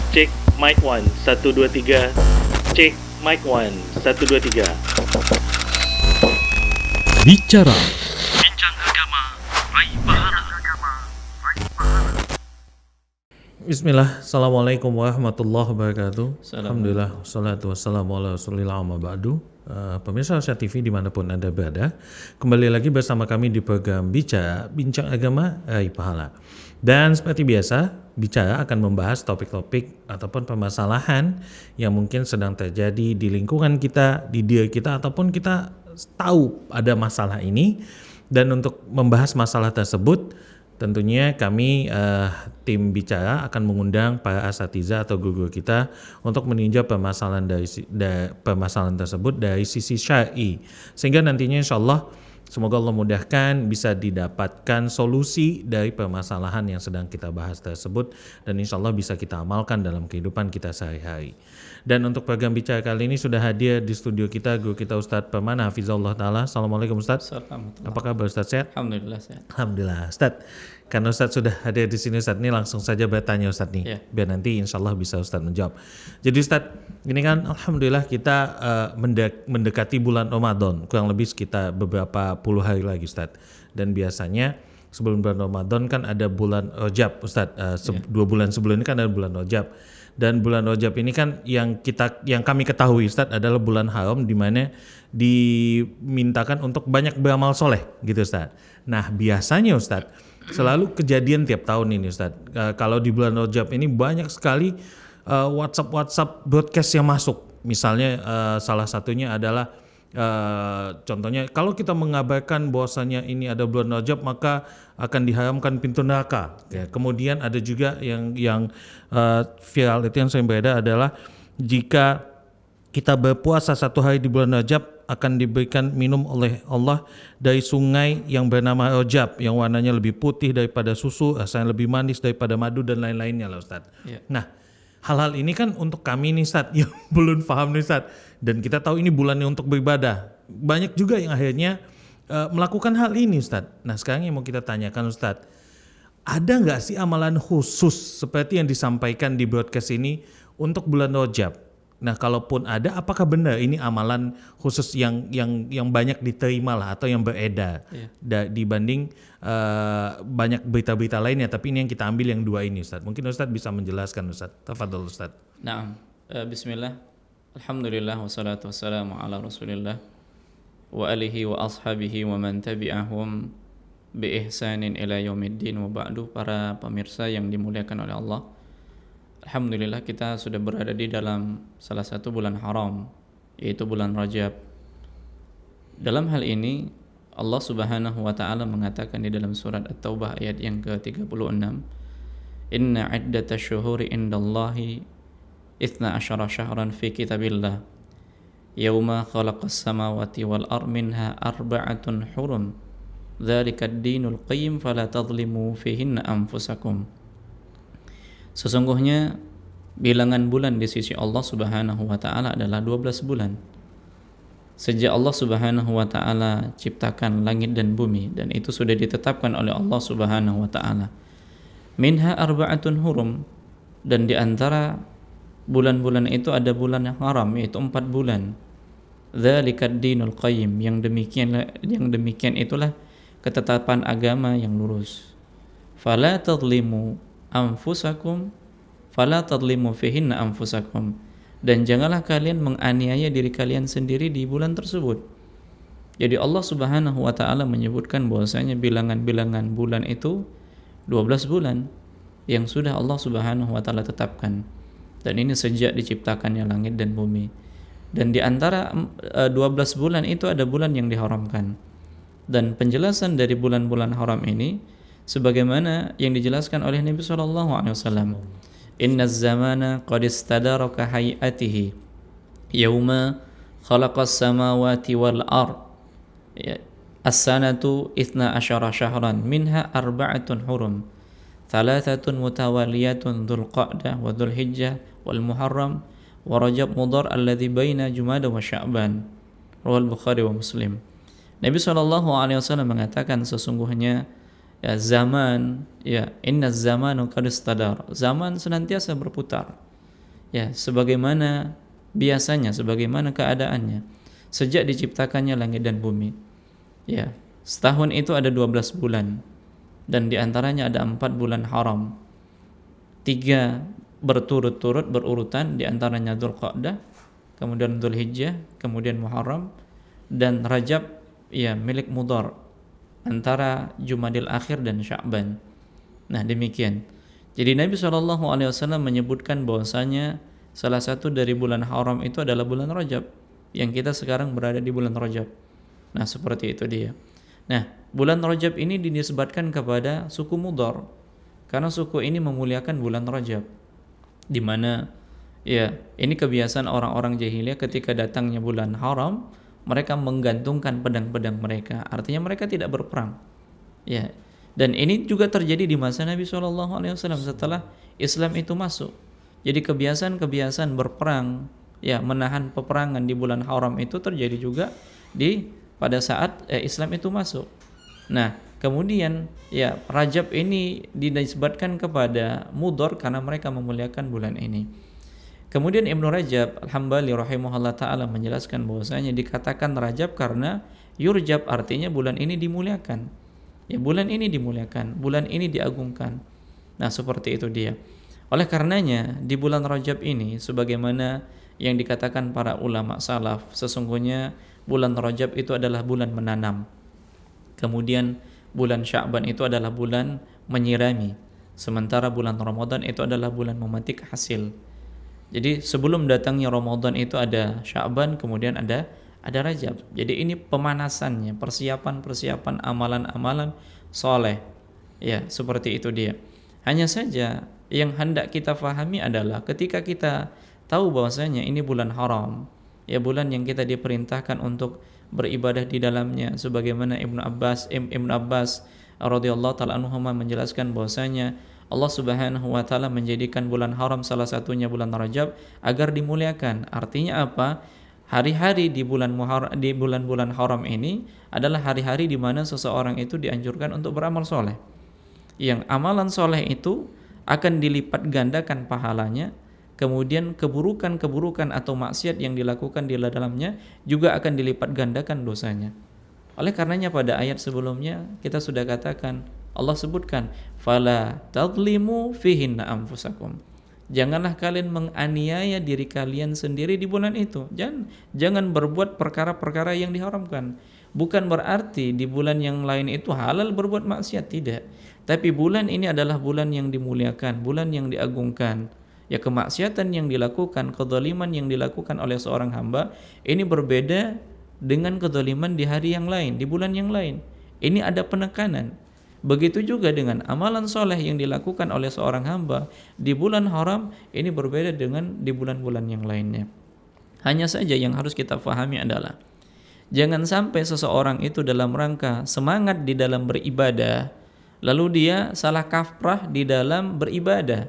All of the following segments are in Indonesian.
Cek mic 1, 1, 2, 3. Cek mic 1, 1, 2, 3. Bicara Bincang agama, raih pahala. Bismillah, Assalamualaikum warahmatullahi wabarakatuh. Alhamdulillah, wassalatu wassalamu ala rasulillah amma ba'du. Pemirsa Asia TV dimanapun Anda berada, kembali lagi bersama kami di program Bincang Agama, Raih Pahala. Dan seperti biasa, Bicara akan membahas topik-topik ataupun permasalahan yang mungkin sedang terjadi di lingkungan kita, di diri kita, ataupun kita tahu ada masalah ini. Dan untuk membahas masalah tersebut, tentunya kami tim Bicara akan mengundang para asatidzah atau guru kita untuk meninjau permasalahan permasalahan tersebut dari sisi syar'i, sehingga nantinya insya Allah semoga Allah mudahkan bisa didapatkan solusi dari permasalahan yang sedang kita bahas tersebut, dan insya Allah bisa kita amalkan dalam kehidupan kita sehari-hari. Dan untuk program Bicara kali ini sudah hadir di studio kita guru kita Ustadz Permana Hafizahullah Ta'ala. Assalamualaikum Ustadz. Apa kabar Ustadz, sehat? Alhamdulillah sehat. Alhamdulillah Ustadz. Karena Ustadz sudah hadir di sini Ustadz, ini langsung saja bertanya Ustadz nih, biar nanti insya Allah bisa Ustadz menjawab. Jadi Ustadz, ini kan Alhamdulillah kita mendekati bulan Ramadan, kurang lebih sekitar beberapa puluh hari lagi Ustadz. Dan biasanya sebelum bulan Ramadan kan ada bulan Rajab Ustadz, 2 bulan sebelum ini kan ada bulan Rajab. Dan bulan Rajab ini kan yang kami ketahui Ustadz adalah bulan haram, di mana dimintakan untuk banyak beramal soleh gitu Ustadz. Nah biasanya Ustadz selalu kejadian tiap tahun ini Ustadz, kalau di bulan Rajab ini banyak sekali WhatsApp broadcast yang masuk. Misalnya salah satunya adalah contohnya kalau kita mengabarkan bahwasanya ini ada bulan Rajab maka akan diharamkan pintu neraka. Ya, kemudian ada juga yang viral itu yang sering beredar adalah jika kita berpuasa 1 hari di bulan Rajab akan diberikan minum oleh Allah dari sungai yang bernama Rajab, yang warnanya lebih putih daripada susu, rasanya lebih manis daripada madu dan lain-lainnya lah Ustadz. Yeah. Nah hal-hal ini kan untuk kami nih Ustadz yang belum paham nih Ustadz, dan kita tahu ini bulannya untuk beribadah. Banyak juga yang akhirnya melakukan hal ini Ustadz. Nah sekarang yang mau kita tanyakan Ustadz, ada nggak sih amalan khusus seperti yang disampaikan di broadcast ini untuk bulan Rajab? Nah kalaupun ada, apakah benar ini amalan khusus yang banyak diterima lah atau yang beredar dibanding banyak berita-berita lainnya, tapi ini yang kita ambil yang 2 ini Ustadz. Mungkin Ustadz bisa menjelaskan Ustadz. Tafadhol Ustadz. Naam. Bismillah. Alhamdulillah wassalatu wassalamu ala Rasulillah wa alihi wa ashabihi wa man tabi'ahum bi ihsanin ila yaumiddin wa ba'du. Para pemirsa yang dimuliakan oleh Allah, alhamdulillah kita sudah berada di dalam salah satu bulan haram, yaitu bulan Rajab. Dalam hal ini Allah Subhanahu wa taala mengatakan di dalam surat At-Taubah ayat yang ke-36, "Inna 'iddatash syuhuri indallahi 12 syahran fi kitabillah yauma khalaqas samawati wal ardh minha arba'atun hurum dzalikad dinul qayyim fala tadhlimu fihinna anfusakum." Sesungguhnya bilangan bulan di sisi Allah Subhanahu wa taala adalah 12 bulan. Sejak Allah Subhanahu wa taala ciptakan langit dan bumi, dan itu sudah ditetapkan oleh Allah Subhanahu wa taala. Minha arba'atun hurum, dan di antara bulan-bulan itu ada bulan yang haram, yaitu 4 bulan. Dzalikad dinul qayyim, yang demikian itulah ketetapan agama yang lurus. Fala tadhlimu anfusakum fala tadlimu fihinna anfusakum, dan janganlah kalian menganiaya diri kalian sendiri di bulan tersebut. Jadi Allah Subhanahu wa taala menyebutkan bahwasanya bilangan-bilangan bulan itu 12 bulan yang sudah Allah Subhanahu wa taala tetapkan, dan ini sejak diciptakannya langit dan bumi. Dan di antara 12 bulan itu ada bulan yang diharamkan, dan penjelasan dari bulan-bulan haram ini sebagaimana yang dijelaskan oleh Nabi sallallahu alaihi wasallam, "Innaz zamana qad istadara ka hayatihi yauma khalaqas samawati wal ard as-sanatu 12 syahran minha arba'atun hurum thalathatun mutawaliyatun dzulqa'dah wa dzulhijjah wal muharram wa rajab mudhar alladhi baina jumada wa sya'ban." Riwayat Bukhari wa Muslim. Nabi sallallahu alaihi wasallam mengatakan sesungguhnya zaman, inna zamanu qad istadar, zaman senantiasa berputar. Ya, sebagaimana biasanya, sebagaimana keadaannya sejak diciptakannya langit dan bumi. Ya, setahun itu ada 12 bulan dan diantaranya ada 4 bulan haram. 3 berturut-turut berurutan, diantaranya Dzulqa'dah, kemudian Dzulhijjah, kemudian Muharram, dan Rajab ya milik Mudhar antara Jumadil Akhir dan Sya'ban. Nah, demikian. Jadi Nabi SAW menyebutkan bahwasanya salah satu dari bulan haram itu adalah bulan Rajab, yang kita sekarang berada di bulan Rajab. Nah, seperti itu dia. Nah, bulan Rajab ini dinisbatkan kepada suku Mudhar karena suku ini memuliakan bulan Rajab, di mana ya ini kebiasaan orang-orang jahiliyah ketika datangnya bulan haram mereka menggantungkan pedang-pedang mereka, artinya mereka tidak berperang. Ya, dan ini juga terjadi di masa Nabi SAW setelah Islam itu masuk. Jadi kebiasaan-kebiasaan berperang, ya menahan peperangan di bulan haram itu terjadi juga pada saat Islam itu masuk. Nah, kemudian ya Rajab ini dinisbatkan kepada Mudhar karena mereka memuliakan bulan ini. Kemudian Ibnu Rajab Al-Hambali rahimahullah taala menjelaskan bahwasanya dikatakan Rajab karena yurjab, artinya bulan ini dimuliakan. Ya, bulan ini dimuliakan, bulan ini diagungkan. Nah, seperti itu dia. Oleh karenanya di bulan Rajab ini sebagaimana yang dikatakan para ulama salaf, sesungguhnya bulan Rajab itu adalah bulan menanam. Kemudian bulan Sya'ban itu adalah bulan menyirami. Sementara bulan Ramadan itu adalah bulan memetik hasil. Jadi sebelum datangnya Ramadan itu ada Sya'ban, kemudian ada Rajab. Jadi ini pemanasannya, persiapan amalan-amalan soleh. Ya, seperti itu dia. Hanya saja yang hendak kita fahami adalah ketika kita tahu bahwasanya ini bulan haram, ya bulan yang kita diperintahkan untuk beribadah di dalamnya, sebagaimana Ibnu Abbas radhiyallahu taala anhu menjelaskan bahwasanya Allah Subhanahu wa taala menjadikan bulan haram salah satunya bulan Rajab agar dimuliakan. Artinya apa? Hari-hari di bulan-bulan haram ini adalah hari-hari di mana seseorang itu dianjurkan untuk beramal soleh. Yang amalan soleh itu akan dilipat gandakan pahalanya, kemudian keburukan-keburukan atau maksiat yang dilakukan di dalamnya juga akan dilipat gandakan dosanya. Oleh karenanya pada ayat sebelumnya kita sudah katakan, Allah sebutkan, fala tadlimu fihinna anfusakum. Janganlah kalian menganiaya diri kalian sendiri di bulan itu. Jangan berbuat perkara-perkara yang diharamkan. Bukan berarti di bulan yang lain itu halal berbuat maksiat, tidak. Tapi bulan ini adalah bulan yang dimuliakan, bulan yang diagungkan. Ya, kemaksiatan yang dilakukan, kezaliman yang dilakukan oleh seorang hamba ini berbeda dengan kezaliman di hari yang lain, di bulan yang lain. Ini ada penekanan. Begitu juga dengan amalan soleh yang dilakukan oleh seorang hamba di bulan haram ini berbeda dengan di bulan-bulan yang lainnya. Hanya saja yang harus kita pahami adalah jangan sampai seseorang itu dalam rangka semangat di dalam beribadah lalu dia salah kaprah di dalam beribadah.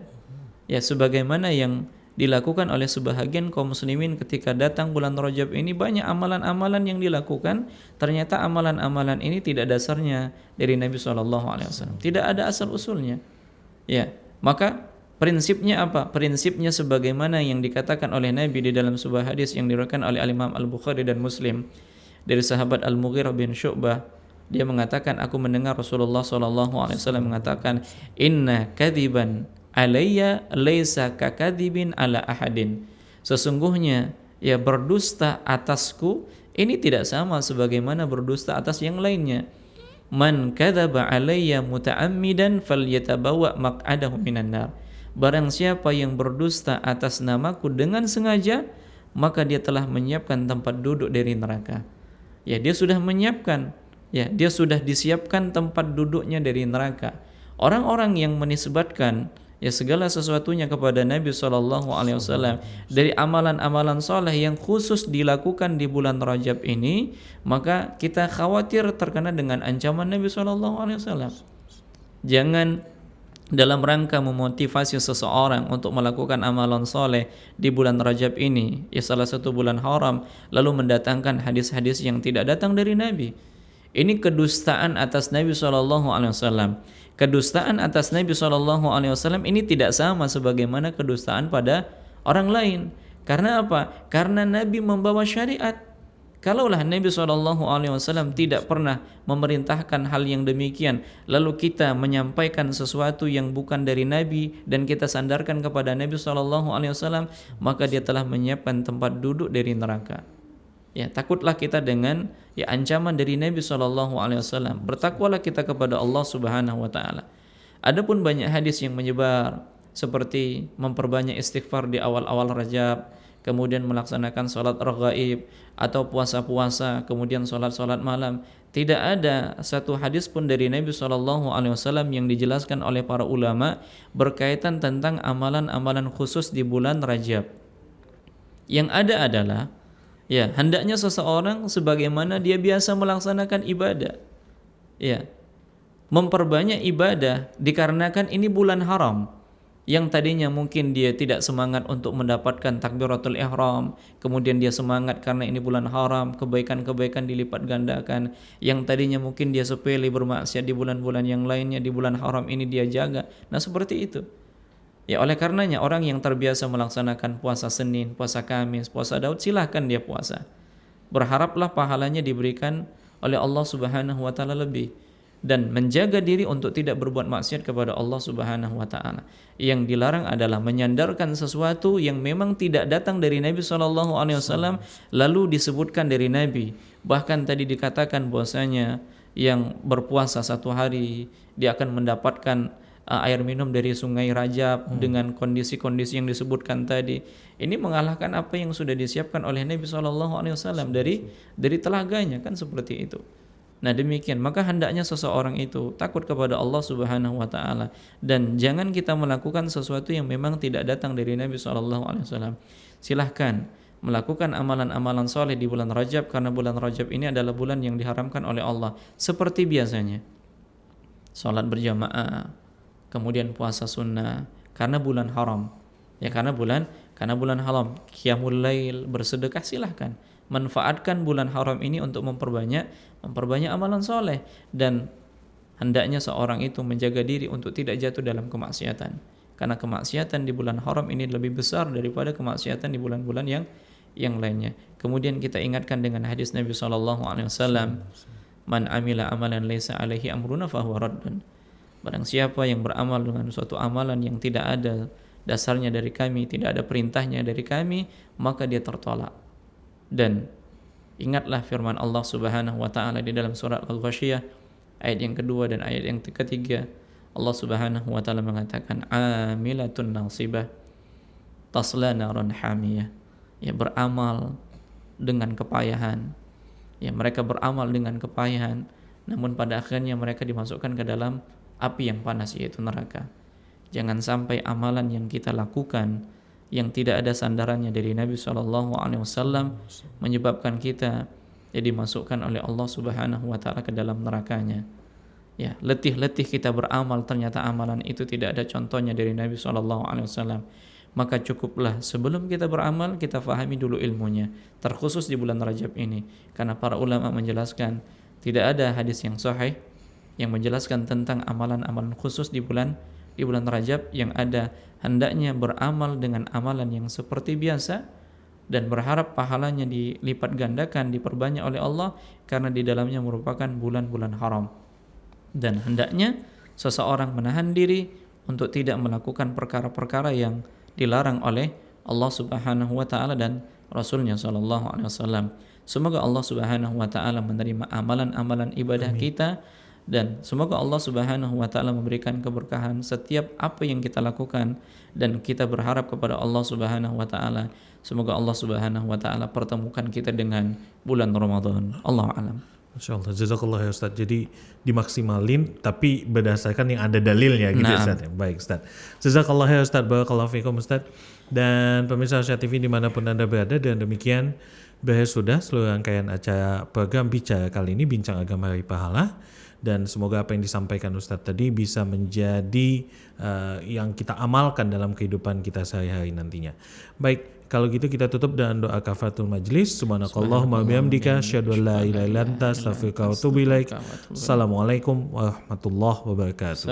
Ya, sebagaimana yang dilakukan oleh sebahagian kaum muslimin ketika datang bulan Rajab ini, banyak amalan-amalan yang dilakukan, ternyata amalan-amalan ini tidak dasarnya dari Nabi SAW, tidak ada asal usulnya. Ya, maka prinsipnya apa? Prinsipnya sebagaimana yang dikatakan oleh Nabi di dalam sebuah hadis yang diriwayatkan oleh Al-Imam Al-Bukhari dan Muslim dari sahabat Al-Mughirah bin Syu'bah. Dia mengatakan, aku mendengar Rasulullah SAW mengatakan, inna kadiban alayya laisa kakadibin ala ahadin. Sesungguhnya ya berdusta atasku ini tidak sama sebagaimana berdusta atas yang lainnya. Man kadzaba alayya muta'ammidan falyatabawa maq'adahu minan nar. Barang siapa yang berdusta atas namaku dengan sengaja, maka dia telah menyiapkan tempat duduk dari neraka. Ya, dia sudah menyiapkan, ya, dia sudah disiapkan tempat duduknya dari neraka. Orang-orang yang menisbatkan ya segala sesuatunya kepada Nabi SAW dari amalan-amalan soleh yang khusus dilakukan di bulan Rajab ini, maka kita khawatir terkena dengan ancaman Nabi SAW. Jangan dalam rangka memotivasi seseorang untuk melakukan amalan soleh di bulan Rajab ini, ya salah satu bulan haram, lalu mendatangkan hadis-hadis yang tidak datang dari Nabi. Ini kedustaan atas Nabi SAW. Kedustaan atas Nabi SAW ini tidak sama sebagaimana kedustaan pada orang lain. Karena apa? Karena Nabi membawa syariat. Kalaulah Nabi SAW tidak pernah memerintahkan hal yang demikian, lalu kita menyampaikan sesuatu yang bukan dari Nabi dan kita sandarkan kepada Nabi SAW, maka dia telah menyiapkan tempat duduk dari neraka. Ya, takutlah kita dengan ancaman dari Nabi SAW. Bertakwalah kita kepada Allah Subhanahu Wa Taala. Adapun banyak hadis yang menyebar seperti memperbanyak istighfar di awal-awal Rajab, kemudian melaksanakan sholat raghaib atau puasa-puasa, kemudian sholat malam. Tidak ada satu hadis pun dari Nabi SAW yang dijelaskan oleh para ulama berkaitan tentang amalan-amalan khusus di bulan Rajab. Yang ada adalah hendaknya seseorang sebagaimana dia biasa melaksanakan ibadah, memperbanyak ibadah dikarenakan ini bulan haram. Yang tadinya mungkin dia tidak semangat untuk mendapatkan takbiratul ihram, kemudian dia semangat karena ini bulan haram, kebaikan-kebaikan dilipat gandakan. Yang tadinya mungkin dia sepele bermaksiat di bulan-bulan yang lainnya, di bulan haram ini dia jaga. Nah, seperti itu. Ya, oleh karenanya orang yang terbiasa melaksanakan puasa Senin, puasa Kamis, puasa Daud, silahkan dia puasa. Berharaplah pahalanya diberikan oleh Allah Subhanahu wa taala lebih, dan menjaga diri untuk tidak berbuat maksiat kepada Allah Subhanahu wa taala. Yang dilarang adalah menyandarkan sesuatu yang memang tidak datang dari Nabi SAW lalu disebutkan dari Nabi. Bahkan tadi dikatakan bahwasanya yang berpuasa satu hari dia akan mendapatkan air minum dari sungai Rajab dengan kondisi-kondisi yang disebutkan tadi. Ini mengalahkan apa yang sudah disiapkan oleh Nabi SAW dari telaganya, kan seperti itu. Nah, demikian, maka hendaknya seseorang itu takut kepada Allah Subhanahu wa taala dan jangan kita melakukan sesuatu yang memang tidak datang dari Nabi SAW. Silahkan melakukan amalan-amalan soleh di bulan Rajab, karena bulan Rajab ini adalah bulan yang diharamkan oleh Allah. Seperti biasanya, salat berjamaah, kemudian puasa sunnah karena bulan haram. Ya, karena bulan haram, qiyamul lail, bersedekah, silahkan. Manfaatkan bulan haram ini untuk memperbanyak amalan soleh, dan hendaknya seorang itu menjaga diri untuk tidak jatuh dalam kemaksiatan, karena kemaksiatan di bulan haram ini lebih besar daripada kemaksiatan di bulan-bulan yang lainnya. Kemudian kita ingatkan dengan hadis Nabi SAW, man amila amalan laisa alaihi amruna fahuwa raddun. Barang siapa yang beramal dengan suatu amalan yang tidak ada dasarnya dari kami, tidak ada perintahnya dari kami, maka dia tertolak. Dan ingatlah firman Allah Subhanahu wa taala di dalam surat Al-Ghasyiyah ayat yang kedua dan ayat yang ketiga. Allah Subhanahu wa taala mengatakan amilatun nasibah tasla naran hamiyah. Ya, beramal dengan kepayahan. Ya, mereka beramal dengan kepayahan, namun pada akhirnya mereka dimasukkan ke dalam api yang panas, yaitu neraka. Jangan sampai amalan yang kita lakukan yang tidak ada sandarannya dari Nabi SAW menyebabkan kita dimasukkan oleh Allah Subhanahu wa taala ke dalam nerakanya. Ya, letih-letih kita beramal, ternyata amalan itu tidak ada contohnya dari Nabi SAW. Maka cukuplah sebelum kita beramal kita fahami dulu ilmunya, terkhusus di bulan Rajab ini, karena para ulama menjelaskan tidak ada hadis yang sahih yang menjelaskan tentang amalan-amalan khusus di bulan Rajab. Yang ada, hendaknya beramal dengan amalan yang seperti biasa dan berharap pahalanya dilipat gandakan, diperbanyak oleh Allah, karena di dalamnya merupakan bulan-bulan haram. Dan hendaknya seseorang menahan diri untuk tidak melakukan perkara-perkara yang dilarang oleh Allah Subhanahu wa taala dan Rasulnya sallallahu alaihi wasallam. Semoga Allah Subhanahu wa taala menerima amalan-amalan ibadah kita, dan semoga Allah Subhanahu wa taala memberikan keberkahan setiap apa yang kita lakukan, dan kita berharap kepada Allah Subhanahu wa taala semoga Allah Subhanahu wa taala pertemukan kita dengan bulan Ramadan. Allahu a'lam. Masyaallah, jazakallah ya Ustaz. Jadi dimaksimalin tapi berdasarkan yang ada dalilnya gitu ya Ustaz. Baik Ustaz. Jazakallah ya Ustaz, barakallahu fikum Ustaz. Dan pemirsa Asia TV dimanapun Anda berada, dan demikian bahas sudah seluruh rangkaian acara program Bicara kali ini, Bincang Agama Hari Pahala. Dan semoga apa yang disampaikan Ustadz tadi bisa menjadi yang kita amalkan dalam kehidupan kita sehari-hari nantinya. Baik, kalau gitu kita tutup dengan doa kafaratul majlis. Subhanakallahumma bihamdika asyhadu an la ilaha illa anta astaghfiruka wa atubu ilaik. Assalamualaikum warahmatullahi wabarakatuh.